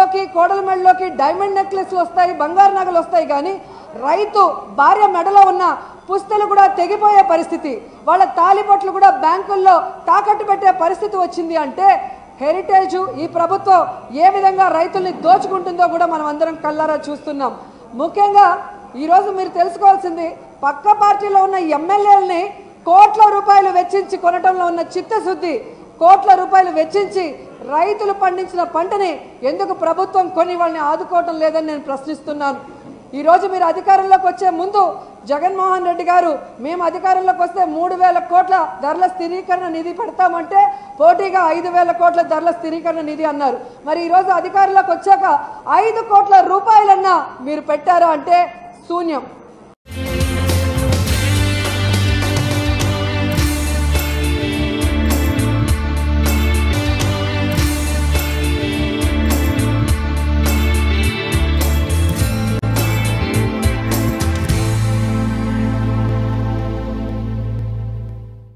కూతుర్లోకి కోడల మెడలోకి డైమండ్ నెక్లెస్లు వస్తాయి, బంగారు నగలు వస్తాయి, కానీ రైతు భార్య మెడలో ఉన్న పుస్తలు కూడా తెగిపోయే పరిస్థితి, వాళ్ళ తాలిబొట్లు కూడా బ్యాంకుల్లో తాకట్టు పెట్టే పరిస్థితి వచ్చింది అంటే హెరిటేజ్ ఈ ప్రభుత్వం ఏ విధంగా రైతుల్ని దోచుకుంటుందో కూడా మనం అందరం కళ్ళారా చూస్తున్నాం. ముఖ్యంగా ఈరోజు మీరు తెలుసుకోవాల్సింది, పక్క పార్టీలో ఉన్న ఎమ్మెల్యేలని కోట్ల రూపాయలు వెచ్చించి కొనటంలో ఉన్న చిత్తశుద్ధి, కోట్ల రూపాయలు వెచ్చించి రైతులు పండించిన పంటని ఎందుకు ప్రభుత్వం కొని వాళ్ళని ఆదుకోవటం లేదని నేను ప్రశ్నిస్తున్నాను. ఈరోజు మీరు అధికారంలోకి వచ్చే ముందు జగన్మోహన్ రెడ్డి గారు మేము అధికారంలోకి వస్తే 3,000 కోట్ల ధరల స్థిరీకరణ నిధి పెడతామంటే పోటీగా 5,000 కోట్ల ధరల స్థిరీకరణ నిధి అన్నారు. మరి ఈరోజు అధికారంలోకి వచ్చాక 5 కోట్ల రూపాయలన్నా మీరు పెట్టారా అంటే శూన్యం.